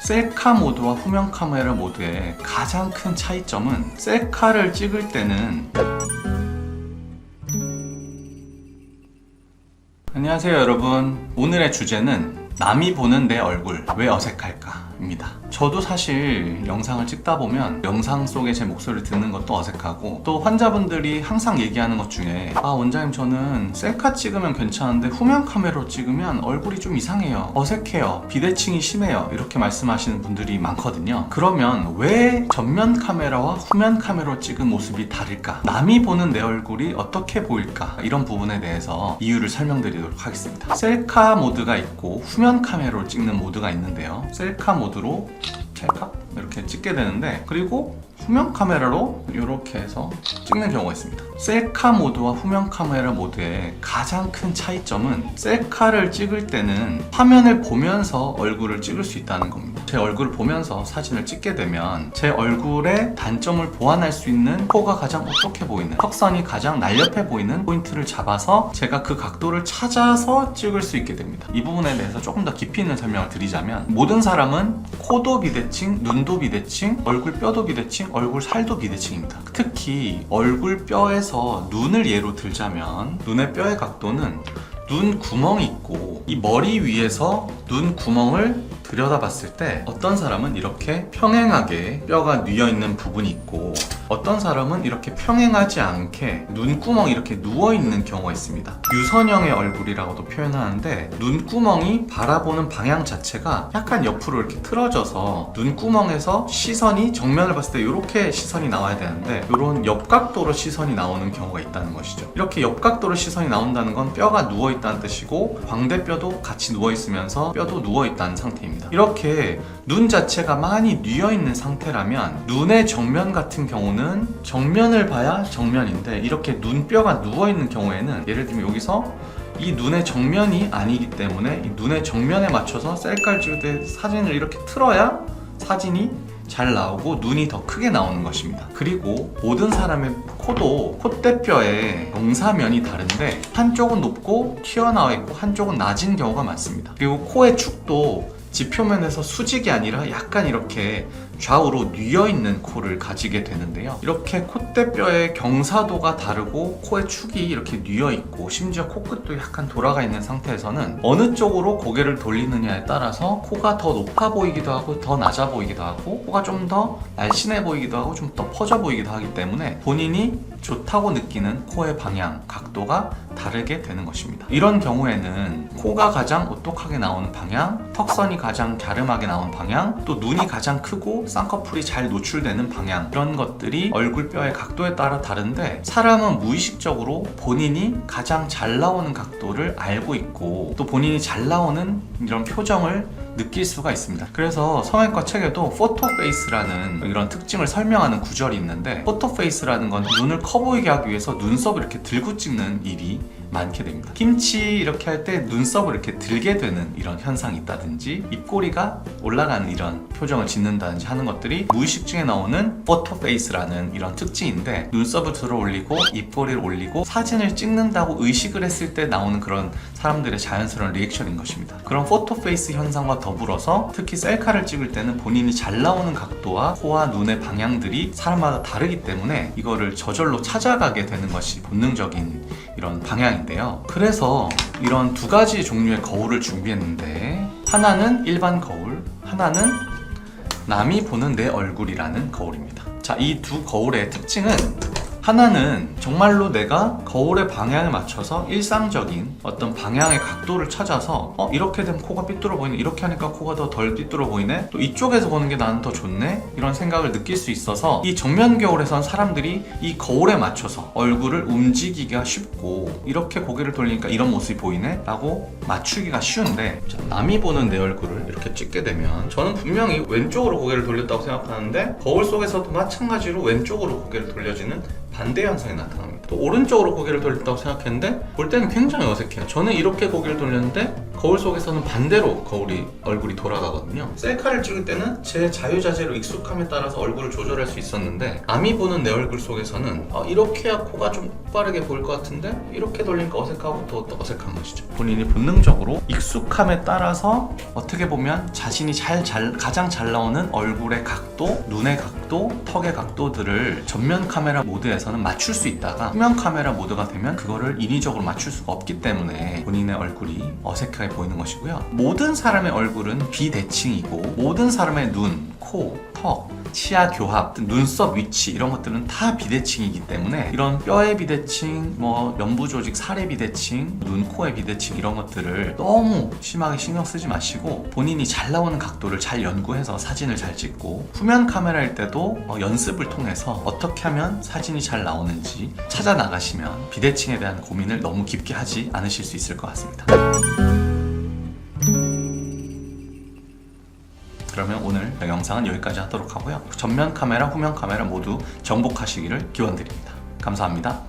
셀카 모드와 후면 카메라 모드의 가장 큰 차이점은 셀카를 찍을 때는 안녕하세요 여러분, 오늘의 주제는 남이 보는 내 얼굴 왜 어색할까 입니다. 저도 사실 영상을 찍다 보면 영상 속에 제 목소리를 듣는 것도 어색하고, 또 환자분들이 항상 얘기하는 것 중에 원장님 저는 셀카 찍으면 괜찮은데 후면 카메라로 찍으면 얼굴이 좀 이상해요, 어색해요, 비대칭이 심해요, 이렇게 말씀하시는 분들이 많거든요. 그러면 왜 전면 카메라와 후면 카메라로 찍은 모습이 다를까? 남이 보는 내 얼굴이 어떻게 보일까? 이런 부분에 대해서 이유를 설명드리도록 하겠습니다. 셀카 모드가 있고 후면 카메라로 찍는 모드가 있는데요, 셀카 모드로 이렇게 찍게 되는데, 그리고 후면 카메라로 이렇게 해서 찍는 경우가 있습니다. 셀카 모드와 후면 카메라 모드의 가장 큰 차이점은 셀카를 찍을 때는 화면을 보면서 얼굴을 찍을 수 있다는 겁니다. 제 얼굴을 보면서 사진을 찍게 되면 제 얼굴의 단점을 보완할 수 있는 코가 가장 오똑해 보이는, 턱선이 가장 날렵해 보이는 포인트를 잡아서 제가 그 각도를 찾아서 찍을 수 있게 됩니다. 이 부분에 대해서 조금 더 깊이 있는 설명을 드리자면, 모든 사람은 코도 비대칭, 눈도 비대칭, 얼굴 뼈도 비대칭, 얼굴 살도 비대칭입니다. 특히 얼굴 뼈에서 눈을 예로 들자면, 눈의 뼈의 각도는 눈 구멍이 있고, 이 머리 위에서 눈 구멍을 들여다봤을 때 어떤 사람은 이렇게 평행하게 뼈가 뉘어있는 부분이 있고, 어떤 사람은 이렇게 평행하지 않게 눈구멍이 이렇게 누워있는 경우가 있습니다. 유선형의 얼굴이라고도 표현하는데, 눈구멍이 바라보는 방향 자체가 약간 옆으로 이렇게 틀어져서 눈구멍에서 시선이 정면을 봤을 때 이렇게 시선이 나와야 되는데, 이런 옆각도로 시선이 나오는 경우가 있다는 것이죠. 이렇게 옆각도로 시선이 나온다는 건 뼈가 누워있다는 뜻이고, 광대뼈도 같이 누워있으면서 뼈도 누워있다는 상태입니다. 이렇게 눈 자체가 많이 뉘어있는 상태라면, 눈의 정면 같은 경우는 정면을 봐야 정면인데, 이렇게 눈뼈가 누워있는 경우에는, 예를 들면 여기서 이 눈의 정면이 아니기 때문에 이 눈의 정면에 맞춰서 셀카를 찍을 때 사진을 이렇게 틀어야 사진이 잘 나오고 눈이 더 크게 나오는 것입니다. 그리고 모든 사람의 코도 콧대뼈의 경사면이 다른데, 한쪽은 높고 튀어나와 있고 한쪽은 낮은 경우가 많습니다. 그리고 코의 축도 지표면에서 수직이 아니라 약간 이렇게 좌우로 뉘어있는 코를 가지게 되는데요, 이렇게 콧대뼈의 경사도가 다르고 코의 축이 이렇게 뉘어있고 심지어 코끝도 약간 돌아가 있는 상태에서는 어느 쪽으로 고개를 돌리느냐에 따라서 코가 더 높아 보이기도 하고 더 낮아 보이기도 하고, 코가 좀 더 날씬해 보이기도 하고 좀 더 퍼져 보이기도 하기 때문에 본인이 좋다고 느끼는 코의 방향, 각도가 다르게 되는 것입니다. 이런 경우에는 코가 가장 오똑하게 나오는 방향, 턱선이 가장 갸름하게 나오는 방향, 또 눈이 가장 크고 쌍꺼풀이 잘 노출되는 방향, 이런 것들이 얼굴뼈의 각도에 따라 다른데, 사람은 무의식적으로 본인이 가장 잘 나오는 각도를 알고 있고, 또 본인이 잘 나오는 이런 표정을 느낄 수가 있습니다. 그래서 성형외과 책에도 포토페이스라는 이런 특징을 설명하는 구절이 있는데, 포토페이스라는 건 눈을 커 보이게 하기 위해서 눈썹을 이렇게 들고 찍는 일이 많게 됩니다. 김치 이렇게 할 때 눈썹을 이렇게 들게 되는 이런 현상이 있다든지, 입꼬리가 올라가는 이런 표정을 짓는다든지 하는 것들이 무의식 중에 나오는 포토페이스라는 이런 특징인데, 눈썹을 들어 올리고 입꼬리를 올리고 사진을 찍는다고 의식을 했을 때 나오는 그런 사람들의 자연스러운 리액션인 것입니다. 그런 포토페이스 현상과 더불어서 특히 셀카를 찍을 때는 본인이 잘 나오는 각도와 코와 눈의 방향들이 사람마다 다르기 때문에 이거를 저절로 찾아가게 되는 것이 본능적인 이런 방향인데요. 그래서 이런 두 가지 종류의 거울을 준비했는데, 하나는 일반 거울, 하나는 남이 보는 내 얼굴이라는 거울입니다. 자, 이 두 거울의 특징은, 하나는 정말로 내가 거울의 방향에 맞춰서 일상적인 어떤 방향의 각도를 찾아서 이렇게 되면 코가 삐뚤어 보이네, 이렇게 하니까 코가 더 덜 삐뚤어 보이네, 또 이쪽에서 보는 게 나는 더 좋네, 이런 생각을 느낄 수 있어서 이 정면 거울에선 사람들이 이 거울에 맞춰서 얼굴을 움직이기가 쉽고, 이렇게 고개를 돌리니까 이런 모습이 보이네 라고 맞추기가 쉬운데, 자, 남이 보는 내 얼굴을 이렇게 찍게 되면 저는 분명히 왼쪽으로 고개를 돌렸다고 생각하는데, 거울 속에서도 마찬가지로 왼쪽으로 고개를 돌려지는 반대 현상이 나타납니다. 또 오른쪽으로 고개를 돌렸다고 생각했는데 볼 때는 굉장히 어색해요. 저는 이렇게 고개를 돌렸는데 거울 속에서는 반대로 얼굴이 돌아가거든요. 셀카를 찍을 때는 제 자유자재로 익숙함에 따라서 얼굴을 조절할 수 있었는데 남이 보는 내 얼굴 속에서는 이렇게 해야 코가 좀 빠르게 보일 것 같은데 이렇게 돌리니까 어색하고 더 어색한 것이죠. 본인이 본능적으로 익숙함에 따라서 어떻게 보면 자신이 가장 잘 나오는 얼굴의 각도, 눈의 각도, 턱의 각도들을 전면 카메라 모드에서는 맞출 수 있다가 후면 카메라 모드가 되면 그거를 인위적으로 맞출 수가 없기 때문에 본인의 얼굴이 어색하게 보이는 것이고요. 모든 사람의 얼굴은 비대칭이고 모든 사람의 눈, 코, 턱, 치아 교합, 눈썹 위치 이런 것들은 다 비대칭이기 때문에 이런 뼈의 비대칭, 연부 조직 살의 비대칭, 눈, 코의 비대칭 이런 것들을 너무 심하게 신경 쓰지 마시고 본인이 잘 나오는 각도를 잘 연구해서 사진을 잘 찍고 후면 카메라일 때도 연습을 통해서 어떻게 하면 사진이 잘 나오는지 찾아 나가시면 비대칭에 대한 고민을 너무 깊게 하지 않으실 수 있을 것 같습니다. 그러면 오늘 영상은 여기까지 하도록 하고요. 전면 카메라, 후면 카메라 모두 정복하시기를 기원드립니다. 감사합니다.